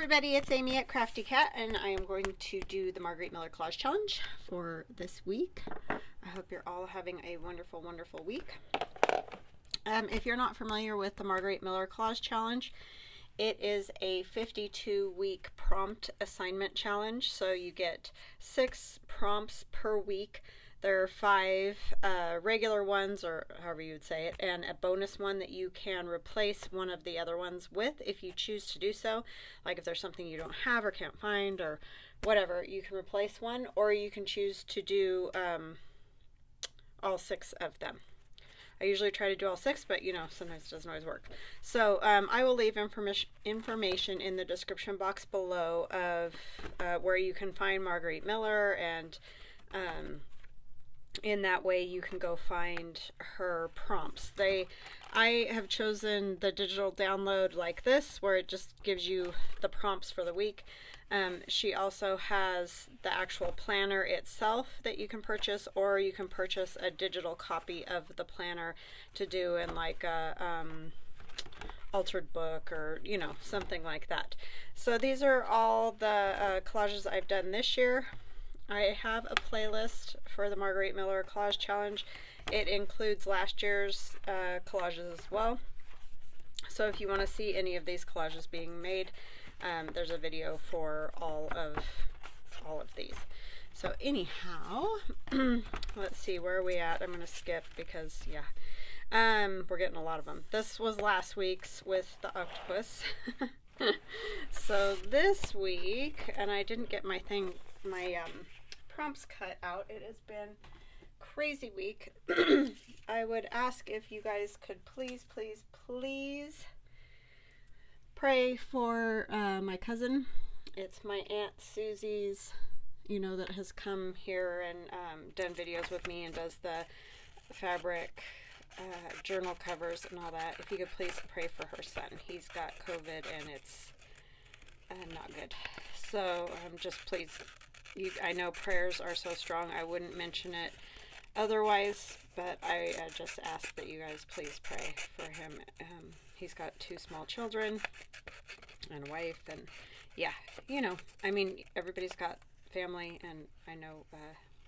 Everybody, it's Amy at Crafty Cat, and I am going to do the Margarete Miller Collage Challenge for this week. I hope you're all having a wonderful, wonderful week. If you're not familiar with the Margarete Miller Collage Challenge, it is a 52-week prompt assignment challenge, so you get 6 prompts per week. There are 5 regular ones, or however you would say it, and a bonus one that you can replace one of the other ones with if you choose to do so. Like if there's something you don't have or can't find or whatever, you can replace one, or you can choose to do all 6 of them. I usually try to do all 6, but you know, sometimes it doesn't always work. So I will leave information in the description box below of where you can find Margarete Miller, and in that way you can go find her prompts. I have chosen the digital download like this, where it just gives you the prompts for the week. She also has the actual planner itself that you can purchase, or you can purchase a digital copy of the planner to do in like a altered book, or you know, something like that. So these are all the collages I've done this year. I have a playlist for the Margarete Miller Collage Challenge. It includes last year's collages as well. So if you want to see any of these collages being made, there's a video for all of these. So anyhow, let's see, where are we at? I'm going to skip because, yeah, we're getting a lot of them. This was last week's with the octopus. So this week, and I didn't get my prompts cut out. It has been crazy week. I would ask if you guys could please pray for my cousin. It's my Aunt Susie's, you know, that has come here and done videos with me and does the fabric journal covers and all that. If you could please pray for her son. He's got COVID and it's not good. So just please, I know prayers are so strong, I wouldn't mention it otherwise, but I just ask that you guys please pray for him. He's got 2 small children and a wife, and yeah, you know, I mean, everybody's got family, and I know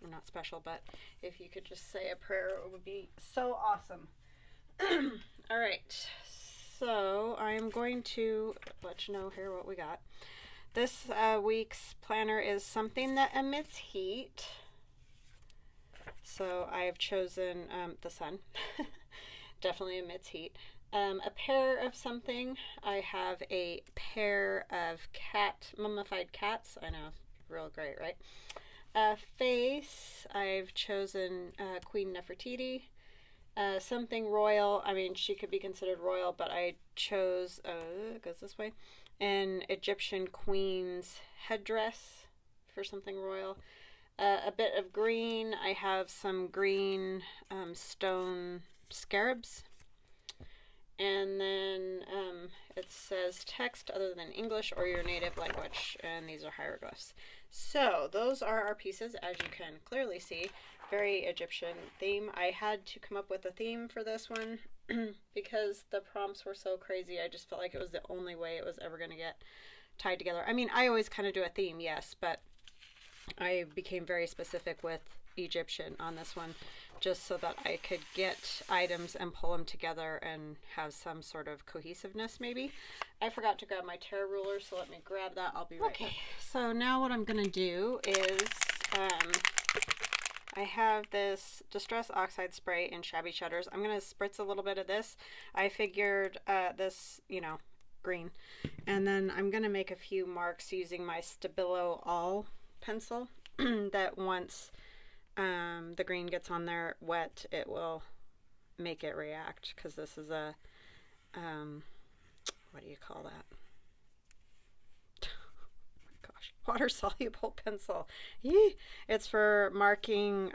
we're not special, but if you could just say a prayer, it would be so awesome. All right, so I'm going to let you know here what we got. This week's planner is something that emits heat. So I've chosen the sun. Definitely emits heat. A pair of something. I have a pair of mummified cats. I know, real great, right? Face. I've chosen Queen Nefertiti. Something royal. I mean, she could be considered royal, but I chose, it goes this way, an Egyptian queen's headdress for something royal. A bit of green. I have some green stone scarabs. And then it says text other than English or your native language, and these are hieroglyphs. So those are our pieces, as you can clearly see. Very Egyptian theme. I had to come up with a theme for this one because the prompts were so crazy. I just felt like it was the only way it was ever going to get tied together. I mean, I always kind of do a theme, yes, but I became very specific with Egyptian on this one, just so that I could get items and pull them together and have some sort of cohesiveness, maybe. I forgot to grab my tear ruler, so let me grab that. I'll be right back. So now what I'm going to do is I have this Distress Oxide spray in Shabby Shutters. I'm going to spritz a little bit of this. I figured this, you know, green. And then I'm going to make a few marks using my Stabilo All pencil that once the green gets on there wet, it will make it react, because this is a what do you call that? Oh my gosh, water soluble pencil. Yee! It's for marking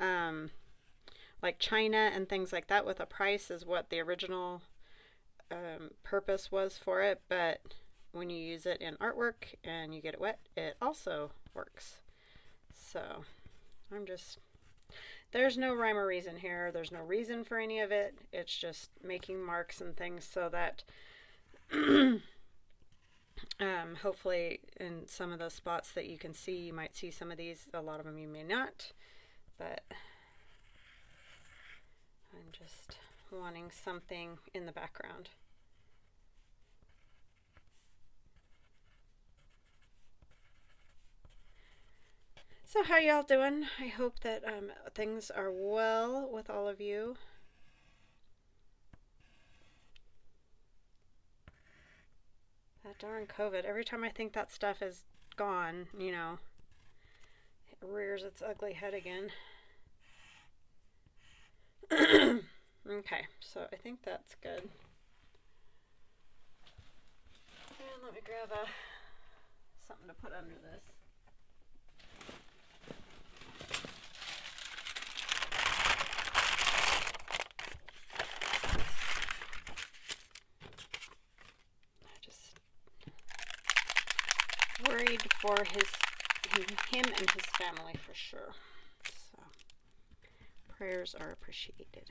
like china and things like that with a price, is what the original purpose was for it, but when you use it in artwork and you get it wet, it also works. So I'm just, there's no rhyme or reason here. There's no reason for any of it. It's just making marks and things so that Hopefully in some of those spots that you can see, you might see some of these. A lot of them you may not, but I'm just wanting something in the background. So how y'all doing? I hope that things are well with all of you. That darn COVID. Every time I think that stuff is gone, you know, it rears its ugly head again. Okay, so I think that's good. And let me grab something to put under this. Worried for him and his family for sure. So prayers are appreciated.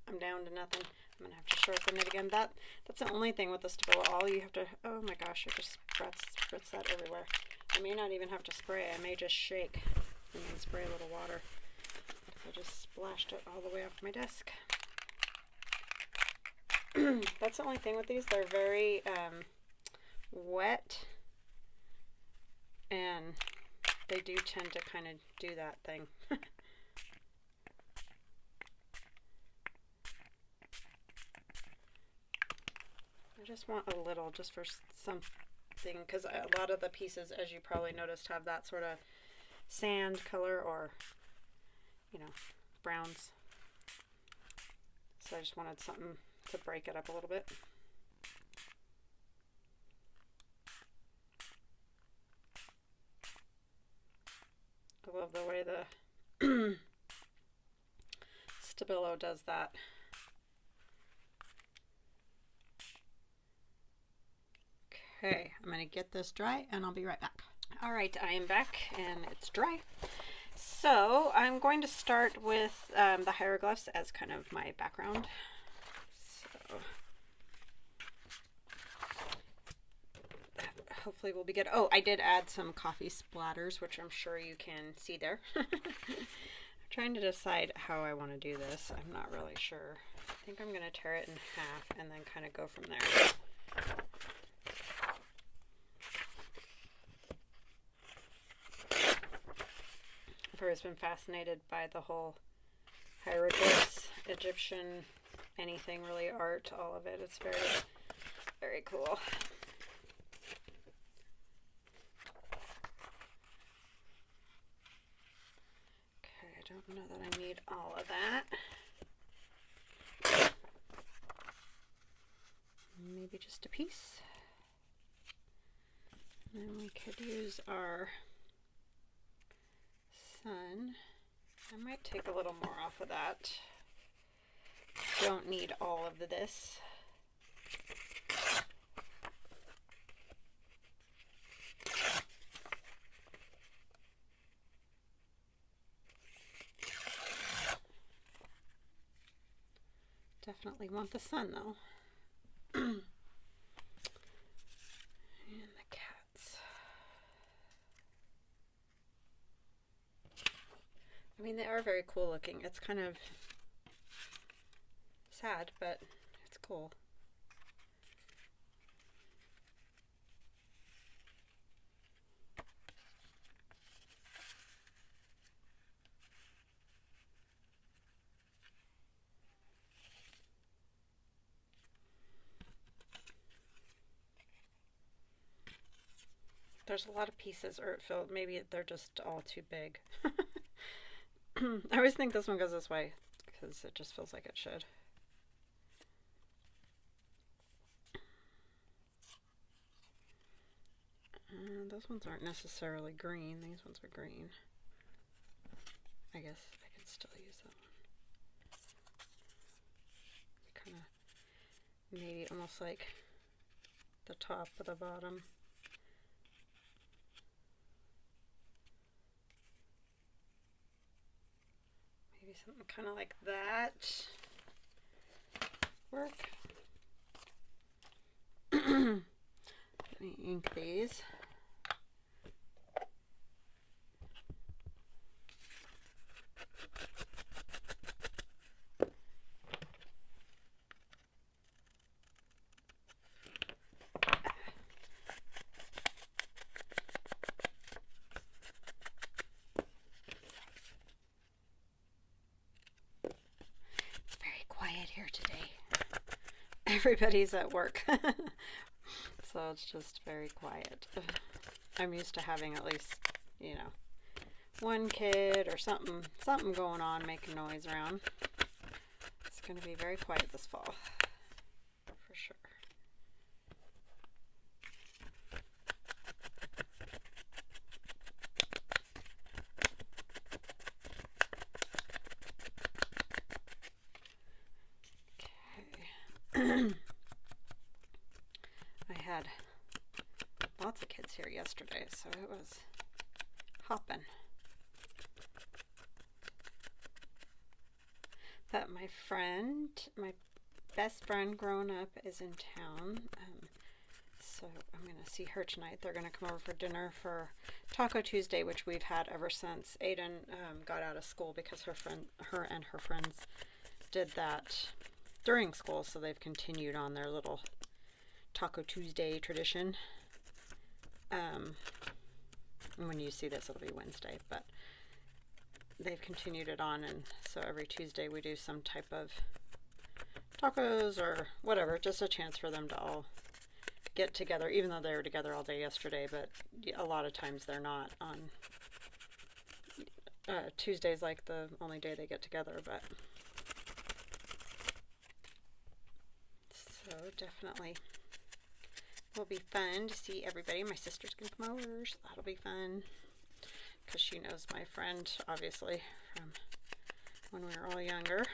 I'm down to nothing. I'm gonna have to sharpen it again. That's the only thing with the Stabilo. All you have to, oh my gosh, I just spritz that everywhere. I may not even have to spray. I may just shake and then spray a little water. I just splashed it all the way off my desk. That's the only thing with these. They're very wet, and they do tend to kind of do that thing. I just want a little, just for something, because a lot of the pieces, as you probably noticed, have that sort of sand color or, you know, browns. So I just wanted something to break it up a little bit. I love the way the Stabilo does that. Okay, I'm going to get this dry and I'll be right back. All right, I am back and it's dry. So I'm going to start with the hieroglyphs as kind of my background. So hopefully we'll be good. Oh, I did add some coffee splatters, which I'm sure you can see there. I'm trying to decide how I want to do this. I'm not really sure. I think I'm going to tear it in half and then kind of go from there. I've always been fascinated by the whole hieroglyphs, Egyptian, anything really, art, all of it. It's very, very cool. Okay, I don't know that I need all of that. Maybe just a piece. And then we could use our sun. I might take a little more off of that. Don't need all of this. Definitely want the sun though. And the cats. I mean, they are very cool looking. It's kind of sad, but it's cool. There's a lot of pieces, or it felt maybe they're just all too big. I always think this one goes this way because it just feels like it should. Those ones aren't necessarily green. These ones are green. I guess I could still use that one. Kind of maybe almost like the top of the bottom. Maybe something kind of like that. Work. Let me ink these. Here today. Everybody's at work. So it's just very quiet. I'm used to having at least, you know, one kid or something going on making noise around. It's going to be very quiet this fall, for sure. I had lots of kids here yesterday, so it was hopping. But my best friend growing up is in town, so I'm going to see her tonight. They're going to come over for dinner for Taco Tuesday, which we've had ever since Aiden got out of school, because her and her friends did that during school, so they've continued on their little Taco Tuesday tradition. When you see this, it'll be Wednesday, but they've continued it on, and so every Tuesday we do some type of tacos or whatever, just a chance for them to all get together, even though they were together all day yesterday. But a lot of times they're not on Tuesday's like the only day they get together, but so definitely will be fun to see everybody. My sister's gonna come over, so that'll be fun, because she knows my friend, obviously, from when we were all younger.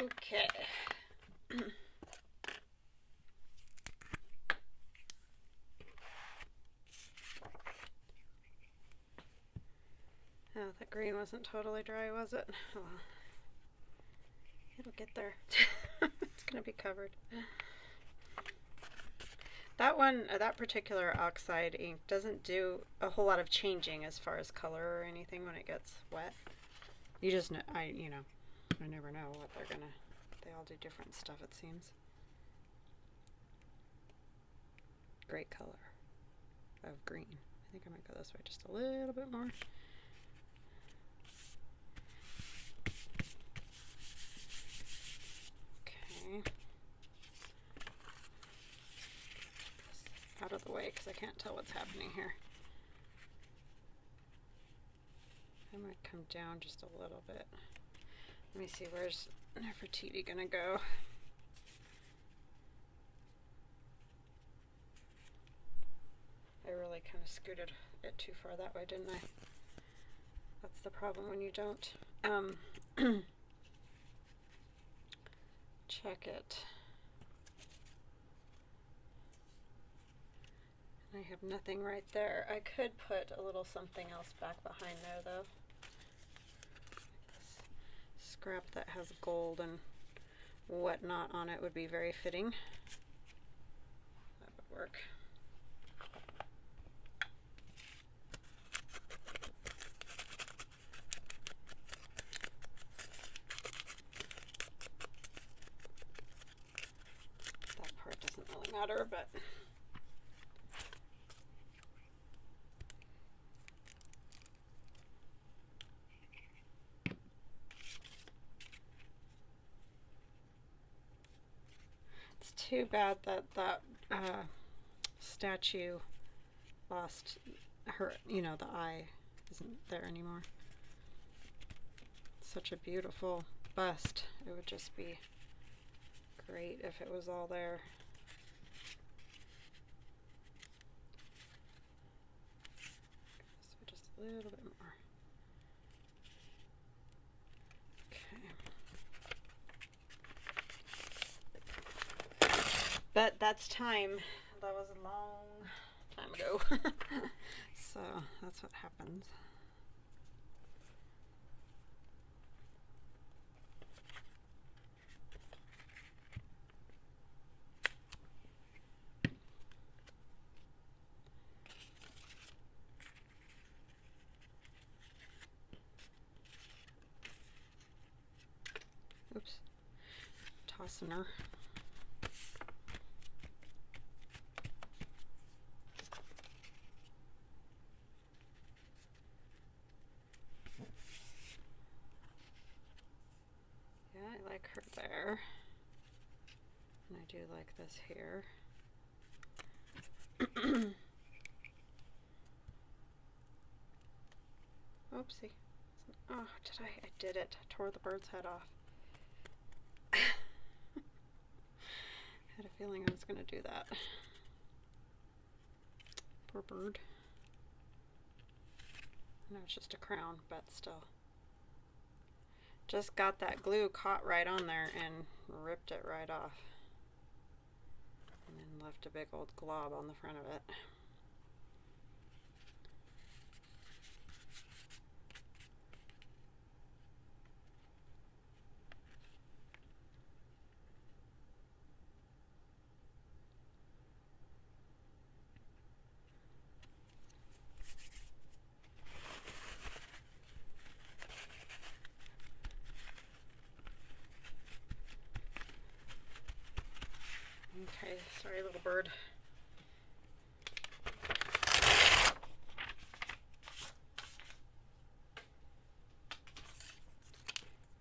Okay. Oh, the green wasn't totally dry, was it? Oh, well, it'll get there. It's gonna be covered. That one, that particular oxide ink doesn't do a whole lot of changing as far as color or anything when it gets wet. You just know, I never know what they're gonna, they all do different stuff, it seems. Great color of green. I think I might go this way just a little bit more. Okay. Out of the way, because I can't tell what's happening here. I might come down just a little bit. Let me see, where's Nefertiti gonna go? I really kind of scooted it too far that way, didn't I? That's the problem when you don't check it. I have nothing right there. I could put a little something else back behind there, though. This scrap that has gold and whatnot on it would be very fitting. That would work. That part doesn't really matter, but too bad that statue lost her, the eye isn't there anymore. such a beautiful bust. It would just be great if it was all there. So just a little bit more. Okay. But that's time. That was a long time ago. So that's what happens. Oops. Tossing her. Yeah, I like her there. And I do like this here. Oopsie. Oh, did I did it. I tore the bird's head off. I had a feeling I was going to do that. Poor bird. I know it's just a crown, but still. Just got that glue caught right on there and ripped it right off. And then left a big old glob on the front of it. Okay, sorry little bird.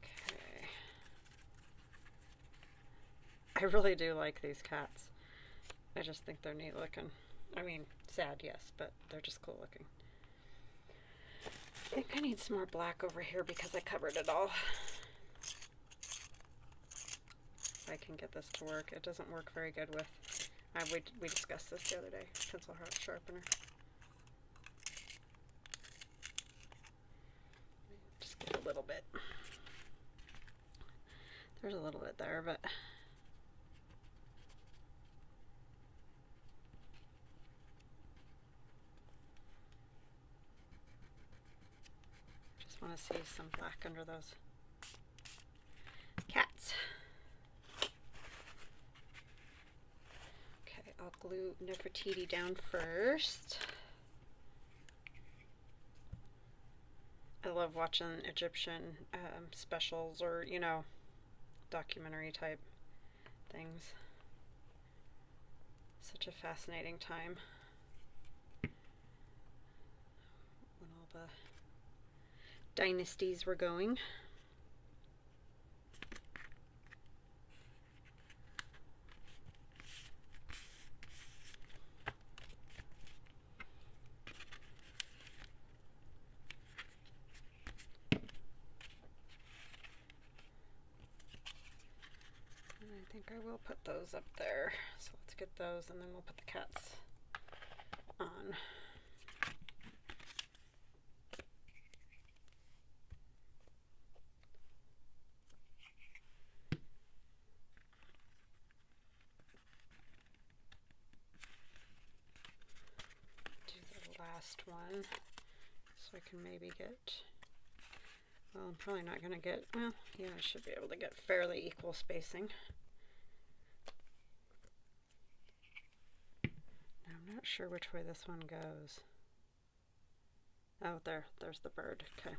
Okay. I really do like these cats. I just think they're neat looking. I mean, sad, yes, but they're just cool looking. I think I need some more black over here because I covered it all. I can get this to work. It doesn't work very good with, we discussed this the other day, pencil sharpener. Just get a little bit. There's a little bit there, but just want to see some black under those cats. I'll glue Nefertiti down first. I love watching Egyptian specials or, you know, documentary type things. Such a fascinating time when all the dynasties were going. I think I will put those up there. So let's get those and then we'll put the cats on. Do the last one so I can maybe get, well, I'm probably not going to get, well, yeah, I should be able to get fairly equal spacing. I'm not sure which way this one goes. Oh, there's the bird. Okay.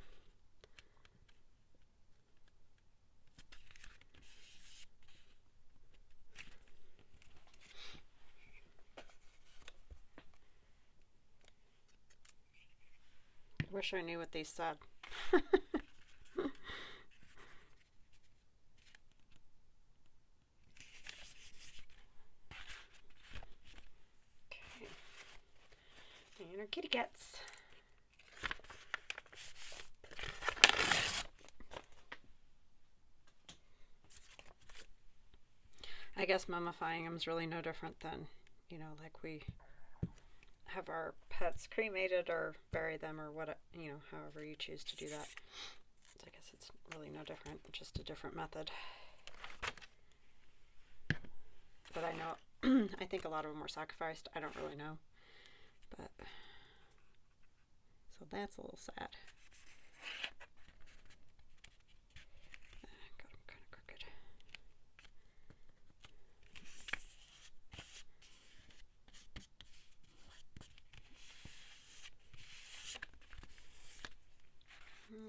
Wish I knew what these said. And our kitty cats. I guess mummifying them is really no different than, you know, like we have our pets cremated or bury them or what, you know, however you choose to do that. So I guess it's really no different, just a different method. But I know, I think a lot of them were sacrificed. I don't really know. But, so that's a little sad. Got them kind of crooked.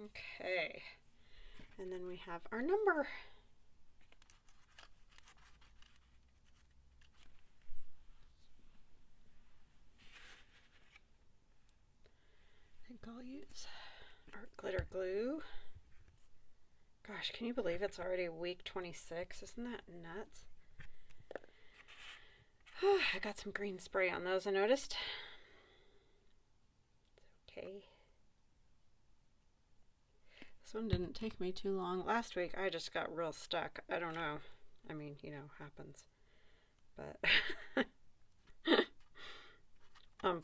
Okay, and then we have our number. I think I'll use our glitter glue. Gosh, can you believe it's already week 26? Isn't that nuts? I got some green spray on those, I noticed. It's okay. This one didn't take me too long. Last week I just got real stuck. I don't know. I mean, you know, happens. But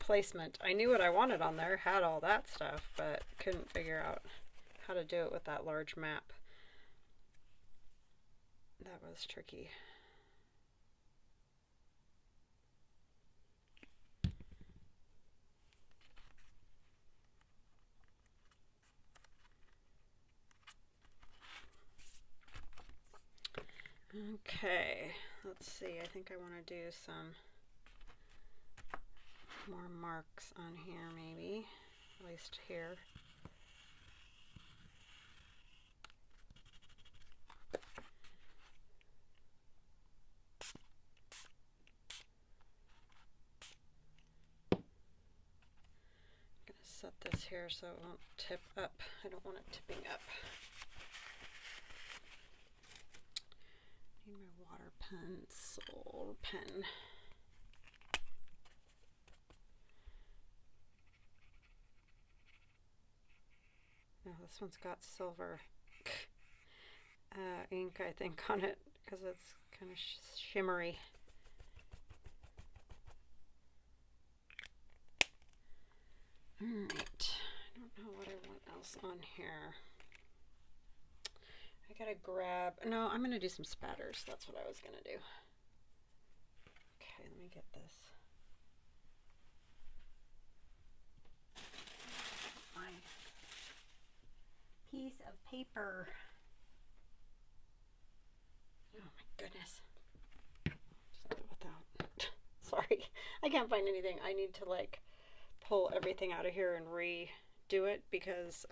placement. I knew what I wanted on there, had all that stuff, but couldn't figure out how to do it with that large map. That was tricky. Okay, let's see. I think I want to do some more marks on here, maybe, at least here. I'm gonna set this here so it won't tip up. I don't want it tipping up. Need my water pencil pen. No, this one's got silver ink, I think, on it because it's kind of shimmery. Alright, I don't know what I want else on here. I gotta grab, no, I'm gonna do some spatters. That's what I was gonna do. Okay, let me get this. My piece of paper. Oh my goodness. Just do it without. Sorry, I can't find anything. I need to like pull everything out of here and redo it because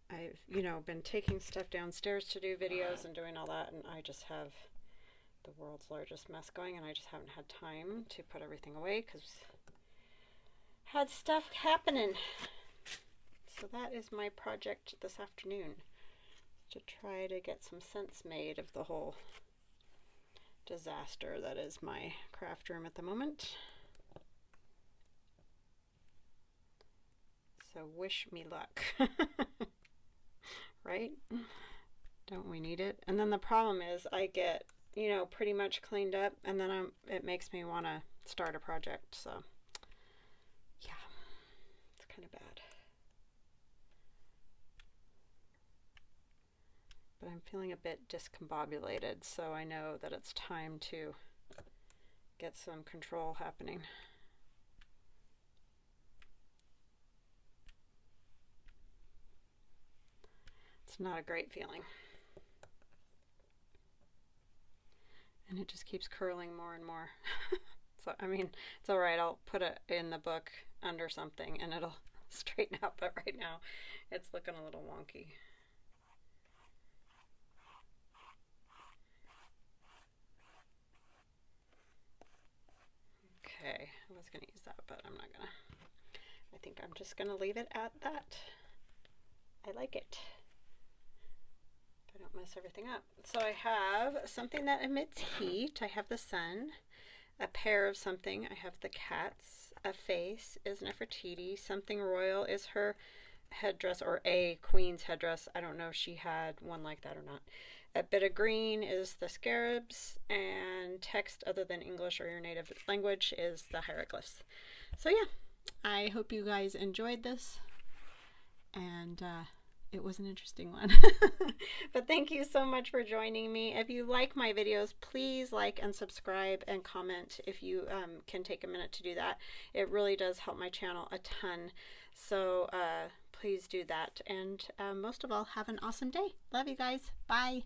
I've, you know, been taking stuff downstairs to do videos and doing all that, and I just have the world's largest mess going, and I just haven't had time to put everything away because had stuff happening. So that is my project this afternoon, to try to get some sense made of the whole disaster that is my craft room at the moment. So wish me luck. Right? Don't we need it? And then the problem is I get, you know, pretty much cleaned up, and then it makes me want to start a project. So yeah, it's kind of bad. But I'm feeling a bit discombobulated, so I know that it's time to get some control happening. It's not a great feeling. And it just keeps curling more and more. So, I mean, it's all right. I'll put it in the book under something and it'll straighten out. But right now, it's looking a little wonky. Okay, I was going to use that, but I'm not going to. I think I'm just going to leave it at that. I like it. I don't mess everything up. So I have something that emits heat. I have the sun. A pair of something. I have the cats. A face is Nefertiti. Something royal is her headdress, or a queen's headdress. I don't know if she had one like that or not. A bit of green is the scarabs, and text other than English or your native language is the hieroglyphs. So yeah, I hope you guys enjoyed this, and it was an interesting one. But thank you so much for joining me. If you like my videos, please like and subscribe and comment if you can take a minute to do that. It really does help my channel a ton. So please do that. And most of all, have an awesome day. Love you guys. Bye.